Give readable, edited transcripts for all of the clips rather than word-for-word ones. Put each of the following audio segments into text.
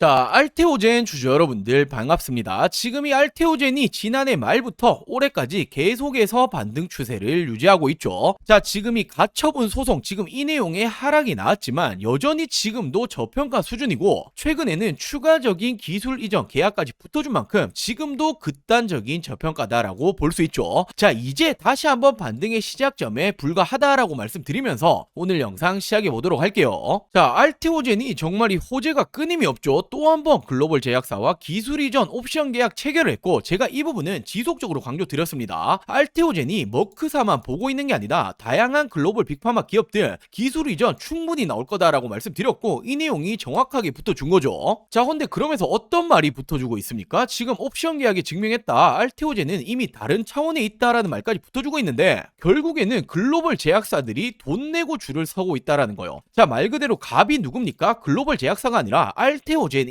자, 알테오젠 주주 여러분들 반갑습니다. 지금 이 알테오젠이 지난해 말부터 올해까지 계속해서 반등 추세를 유지하고 있죠. 자, 지금 이 가처분 소송, 지금 이 내용의 하락이 나왔지만 여전히 지금도 저평가 수준이고, 최근에는 추가적인 기술 이전 계약까지 붙어준 만큼 지금도 극단적인 저평가다라고 볼 수 있죠. 자, 이제 다시 한번 반등의 시작점에 불과하다라고 말씀드리면서 오늘 영상 시작해 보도록 할게요. 자, 알테오젠이 정말 이 호재가 끊임이 없죠. 또 한 번 글로벌 제약사와 기술 이전 옵션 계약 체결을 했고, 제가 이 부분은 지속적으로 강조드렸습니다. 알테오젠이 머크사만 보고 있는 게 아니라 다양한 글로벌 빅파마 기업들 기술 이전 충분히 나올 거다라고 말씀드렸고, 이 내용이 정확하게 붙어준 거죠. 자, 근데 그러면서 어떤 말이 붙어주고 있습니까? 지금 옵션 계약이 증명했다, 알테오젠은 이미 다른 차원에 있다라는 말까지 붙어주고 있는데, 결국에는 글로벌 제약사들이 돈 내고 줄을 서고 있다라는 거예요. 자, 말 그대로 갑이 누굽니까? 글로벌 제약사가 아니라 알테오젠입니다.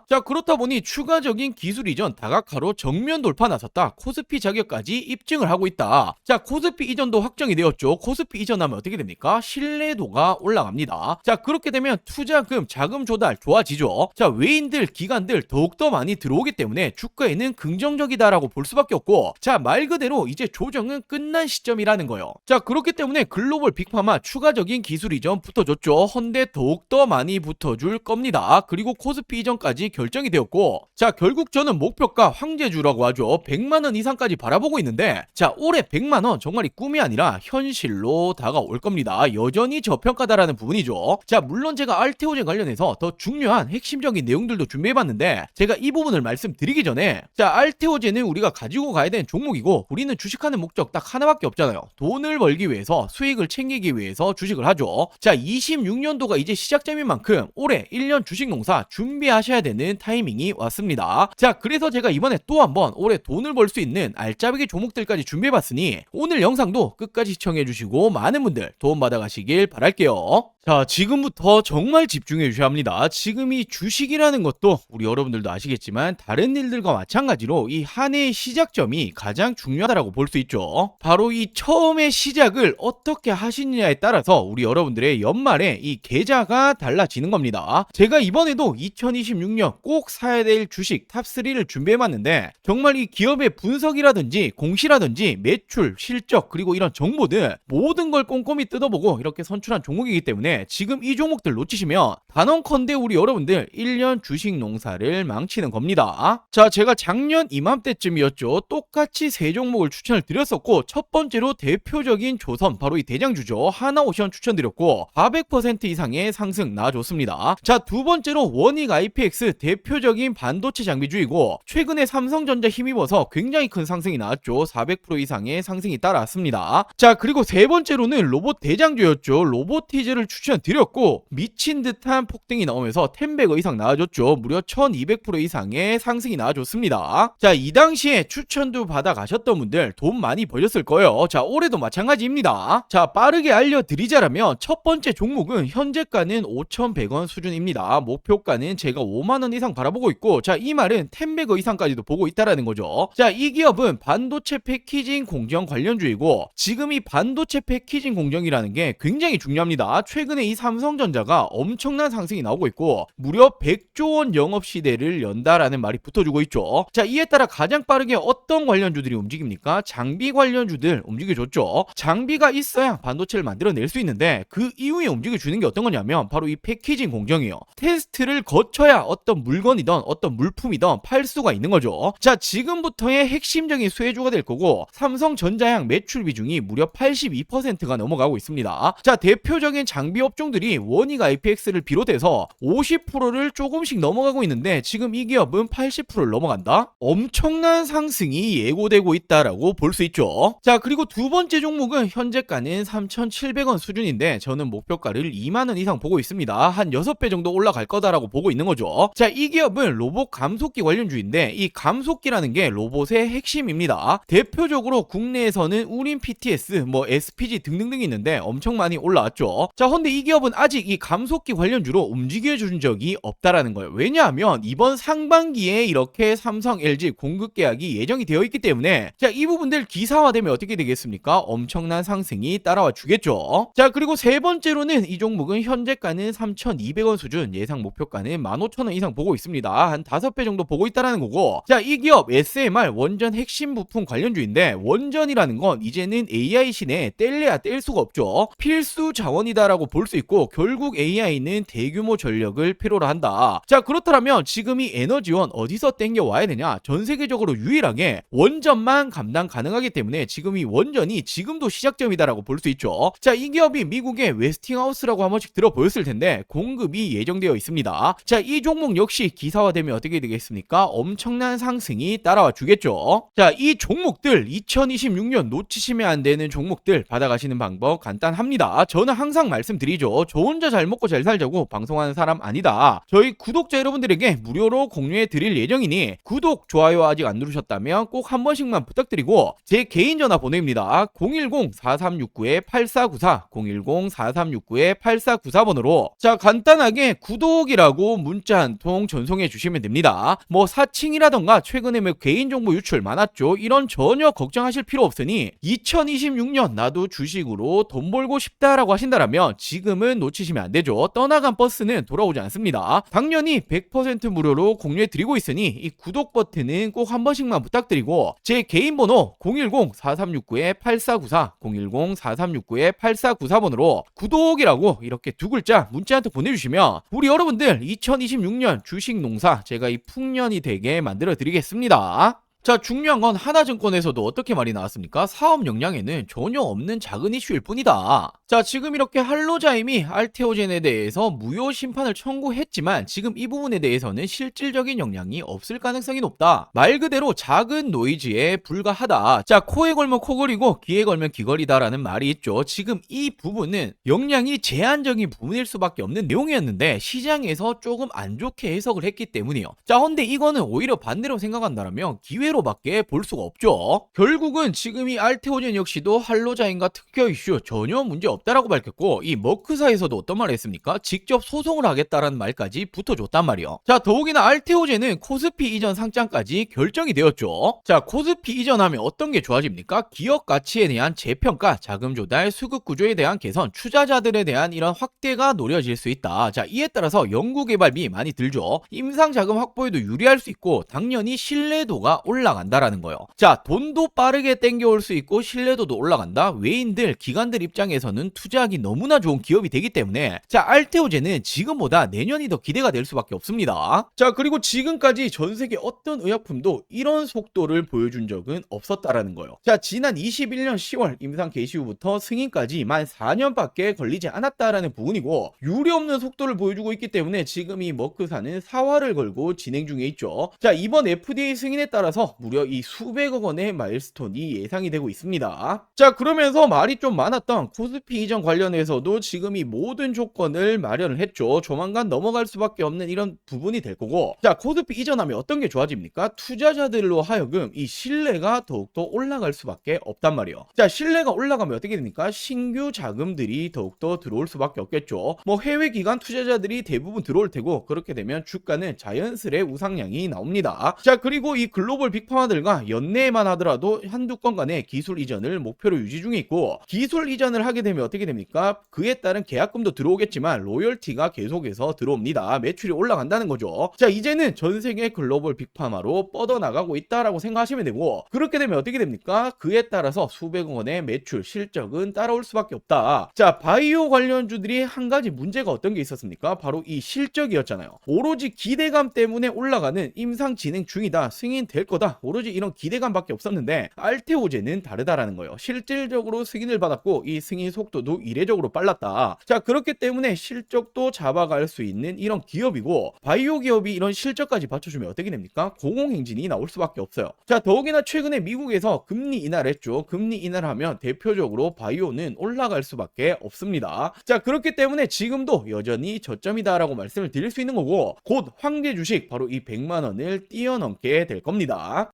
자, 그렇다 보니 추가적인 기술 이전 다각화로 정면 돌파 나섰다, 코스피 자격까지 입증을 하고 있다. 자, 코스피 이전도 확정이 되었죠. 코스피 이전하면 어떻게 됩니까? 신뢰도가 올라갑니다. 자, 그렇게 되면 투자금, 자금 조달 좋아지죠. 자, 외인들, 기관들 더욱더 많이 들어오기 때문에 주가에는 긍정적이다라고 볼 수밖에 없고, 자, 말 그대로 이제 조정은 끝난 시점이라는 거예요. 자, 그렇기 때문에 글로벌 빅파마 추가적인 기술 이전 붙어줬죠. 헌데 더욱더 많이 붙어줄 겁니다. 그리고 코스피 이전까지 결정이 되었고, 자, 결국 저는 목표가 황제주라고 하죠. 100만원 이상까지 바라보고 있는데, 자, 올해 100만원 정말 꿈이 아니라 현실로 다가올 겁니다. 여전히 저평가다라는 부분이죠. 자, 물론 제가 알테오젠 관련해서 더 중요한 핵심적인 내용들도 준비해봤는데, 제가 이 부분을 말씀드리기 전에, 자, 알테오젠은 우리가 가지고 가야 되는 종목이고, 우리는 주식하는 목적 딱 하나밖에 없잖아요. 돈을 벌기 위해서, 수익을 챙기기 위해서 주식을 하죠. 자, 26년도가 이제 시작점인 만큼 올해 1년 주식 농사 준비하셔야 되는 타이밍이 왔습니다. 자, 그래서 제가 이번에 또 한번 올해 돈을 벌 수 있는 알짜배기 종목들까지 준비해봤으니 오늘 영상도 끝까지 시청해주시고 많은 분들 도움 받아가시길 바랄게요. 자, 지금부터 정말 집중해 주셔야 합니다. 지금 이 주식이라는 것도 우리 여러분들도 아시겠지만 다른 일들과 마찬가지로 이 한 해의 시작점이 가장 중요하다고 볼 수 있죠. 바로 이 처음의 시작을 어떻게 하시느냐에 따라서 우리 여러분들의 연말에 이 계좌가 달라지는 겁니다. 제가 이번에도 2026년 꼭 사야 될 주식 탑3를 준비해봤는데, 정말 이 기업의 분석이라든지 공시라든지 매출, 실적, 그리고 이런 정보들 모든 걸 꼼꼼히 뜯어보고 이렇게 선출한 종목이기 때문에 지금 이 종목들 놓치시면 단언컨대 우리 여러분들 1년 주식 농사를 망치는 겁니다. 자, 제가 작년 이맘때쯤이었죠. 똑같이 세 종목을 추천을 드렸었고, 첫 번째로 대표적인 조선, 바로 이 대장주죠. 하나오션 추천드렸고 400% 이상의 상승 나와줬습니다. 자, 두 번째로 원익 IPX, 대표적인 반도체 장비주이고 최근에 삼성전자 힘입어서 굉장히 큰 상승이 나왔죠. 400% 이상의 상승이 따라왔습니다. 자, 그리고 세 번째로는 로봇 대장주였죠. 로보티즈를 추천드렸고 미친 듯한 폭등이 나오면서 10배거 이상 나와줬죠. 무려 1200% 이상의 상승이 나와줬습니다. 자, 이 당시에 추천도 받아 가셨던 분들 돈 많이 벌렸을 거예요. 자, 올해도 마찬가지입니다. 자, 빠르게 알려드리자라면 첫 번째 종목은 현재가는 5,100원 수준입니다. 목표가는 제가 5만원 이상 바라보고 있고, 자, 이 말은 10배거 이상까지도 보고 있다라는 거죠. 자, 이 기업은 반도체 패키징 공정 관련주이고, 지금 이 반도체 패키징 공정이라는 게 굉장히 중요합니다. 최근에 이 삼성전자가 엄청난 상승이 나오고 있고 무려 100조 원 영업 시대를 연다라는 말이 붙어주고 있죠. 자, 이에 따라 가장 빠르게 어떤 관련주들이 움직입니까? 장비 관련주들 움직여줬죠. 장비가 있어야 반도체를 만들어낼 수 있는데 그 이후에 움직여주는 게 어떤 거냐면 바로 이 패키징 공정이에요. 테스트를 거쳐야 어떤 물건이든 어떤 물품이든 팔 수가 있는 거죠. 자, 지금부터의 핵심적인 수혜주가 될 거고, 삼성전자향 매출 비중이 무려 82%가 넘어가고 있습니다. 자, 대표적인 장비 업종들이 원익 IPX를 비롯해서 50%를 조금씩 넘어가고 있는데 지금 이 기업은 80%를 넘어간다? 엄청난 상승이 예고되고 있다라고 볼 수 있죠. 자, 그리고 두 번째 종목은 현재가는 3,700원 수준인데 저는 목표가를 2만원 이상 보고 있습니다. 한 6배 정도 올라갈 거다라고 보고 있는 거죠. 자, 이 기업은 로봇 감속기 관련주인데 이 감속기라는 게 로봇의 핵심입니다. 대표적으로 국내에서는 우린 PTS, 뭐 SPG 등등등 있는데 엄청 많이 올라왔죠. 자, 근데 이 기업은 아직 이 감속기 관련주로 움직여준 적이 없다라는 거예요. 왜냐하면 이번 상반기에 이렇게 삼성, LG 공급 계약이 예정이 되어 있기 때문에, 자, 이 부분들 기사화되면 어떻게 되겠습니까? 엄청난 상승이 따라와 주겠죠. 자, 그리고 세 번째로는 이 종목은 현재가는 3,200원 수준, 예상 목표가는 시가는 15,000원 이상 보고 있습니다. 한 5배 정도 보고 있다라는 거고, 자, 이 기업 SMR 원전 핵심 부품 관련주인데, 원전이라는 건 이제는 AI 시대에 뗄래야 뗄 수가 없죠. 필수 자원이다라고 볼 수 있고, 결국 AI는 대규모 전력을 필요로 한다. 자, 그렇다면 지금 이 에너지원 어디서 땡겨 와야 되냐? 전 세계적으로 유일하게 원전만 감당 가능하기 때문에 지금 이 원전이 지금도 시작점이다라고 볼 수 있죠. 자, 이 기업이 미국의 웨스팅하우스라고 한 번씩 들어보였을 텐데 공급이 예정되어 있습니다. 자, 이 종목 역시 기사화되면 어떻게 되겠습니까? 엄청난 상승이 따라와 주겠죠. 자, 이 종목들 2026년 놓치시면 안 되는 종목들 받아가시는 방법 간단합니다. 저는 항상 말씀드리죠. 저 혼자 잘 먹고 잘 살자고 방송하는 사람 아니다. 저희 구독자 여러분들에게 무료로 공유해 드릴 예정이니 구독, 좋아요 아직 안 누르셨다면 꼭 한 번씩만 부탁드리고 제 개인 전화 보냅니다. 010-4369-8494 010-4369-8494번으로 자, 간단하게 구독이라고 문자 한 통 전송해 주시면 됩니다. 뭐 사칭이라던가 최근에 뭐 개인정보 유출 많았죠. 이런 전혀 걱정하실 필요 없으니 2026년 나도 주식으로 돈 벌고 싶다라고 하신다면 지금은 놓치시면 안 되죠. 떠나간 버스는 돌아오지 않습니다. 당연히 100% 무료로 공유해 드리고 있으니 이 구독 버튼은 꼭 한 번씩만 부탁드리고 제 개인 번호 010-4369-8494 010-4369-8494번으로 구독이라고 이렇게 두 글자 문자 한 통 보내주시면 우리 여러분들 2026년 주식 농사 제가 이 풍년이 되게 만들어 드리겠습니다. 자, 중요한 건 하나증권에서도 어떻게 말이 나왔습니까? 사업 역량에는 전혀 없는 작은 이슈일 뿐이다. 자, 지금 이렇게 할로자임이 알테오젠에 대해서 무효 심판을 청구했지만 지금 이 부분에 대해서는 실질적인 역량이 없을 가능성이 높다. 말 그대로 작은 노이즈에 불과하다. 자, 코에 걸면 코걸이고 귀에 걸면 귀걸이다라는 말이 있죠. 지금 이 부분은 역량이 제한적인 부분일 수밖에 없는 내용이었는데 시장에서 조금 안 좋게 해석을 했기 때문이요. 자, 근데 이거는 오히려 반대로 생각한다면 기회로 밖에 볼 수가 없죠. 결국은 지금 이 알테오젠 역시도 할로자임과 특허 이슈 전혀 문제 없다라고 밝혔고 이 머크사에서도 어떤 말을 했습니까? 직접 소송을 하겠다라는 말까지 붙어줬단 말이요. 자, 더욱이나 알테오젠은 코스피 이전 상장까지 결정이 되었죠. 자, 코스피 이전하면 어떤 게 좋아집니까? 기업 가치에 대한 재평가, 자금 조달, 수급 구조에 대한 개선, 투자자들에 대한 이런 확대가 노려질 수 있다. 자, 이에 따라서 연구개발비 많이 들죠. 임상 자금 확보에도 유리할 수 있고 당연히 신뢰도가 올라간다라는 거예요. 자, 돈도 빠르게 땡겨올 수 있고 신뢰도도 올라간다. 외인들, 기관들 입장에서는 투자하기 너무나 좋은 기업이 되기 때문에 자, 알테오젠은 지금보다 내년이 더 기대가 될 수밖에 없습니다. 자, 그리고 지금까지 전 세계 어떤 의약품도 이런 속도를 보여준 적은 없었다라는 거예요. 자, 지난 21년 10월 임상 개시 후부터 승인까지 만 4년밖에 걸리지 않았다라는 부분이고 유례없는 속도를 보여주고 있기 때문에 지금 이 머크사는 사활을 걸고 진행 중에 있죠. 자, 이번 FDA 승인에 따라서 무려 이 수백억 원의 마일스톤이 예상이 되고 있습니다. 자, 그러면서 말이 좀 많았던 코스피 이전 관련해서도 지금 이 모든 조건을 마련을 했죠. 조만간 넘어갈 수밖에 없는 이런 부분이 될 거고 자, 코스피 이전하면 어떤 게 좋아집니까? 투자자들로 하여금 이 신뢰가 더욱더 올라갈 수밖에 없단 말이에요. 자, 신뢰가 올라가면 어떻게 됩니까? 신규 자금들이 더욱더 들어올 수밖에 없겠죠. 뭐 해외 기관 투자자들이 대부분 들어올 테고 그렇게 되면 주가는 자연스레 우상향이 나옵니다. 자, 그리고 이 글로벌 빅파마들과 연내에만 하더라도 한두 건 간의 기술 이전을 목표로 유지 중에 있고 기술 이전을 하게 되면 어떻게 됩니까? 그에 따른 계약금도 들어오겠지만 로열티가 계속해서 들어옵니다. 매출이 올라간다는 거죠. 자, 이제는 전 세계 글로벌 빅파마로 뻗어나가고 있다라고 생각하시면 되고 그렇게 되면 어떻게 됩니까? 그에 따라서 수백억 원의 매출, 실적은 따라올 수밖에 없다. 자, 바이오 관련주들이 한 가지 문제가 어떤 게 있었습니까? 바로 이 실적이었잖아요. 오로지 기대감 때문에 올라가는 임상 진행 중이다, 승인될 거다, 오로지 이런 기대감밖에 없었는데 알테오젠은 다르다라는 거예요. 실질적으로 승인을 받았고 이 승인 속도도 이례적으로 빨랐다. 자, 그렇기 때문에 실적도 잡아갈 수 있는 이런 기업이고 바이오 기업이 이런 실적까지 받쳐주면 어떻게 됩니까? 공공행진이 나올 수밖에 없어요. 자, 더욱이나 최근에 미국에서 금리 인하했죠. 금리 인하하면 대표적으로 바이오는 올라갈 수밖에 없습니다. 자, 그렇기 때문에 지금도 여전히 저점이다라고 말씀을 드릴 수 있는 거고 곧 황제 주식 바로 이 100만 원을 뛰어넘게 될 겁니다.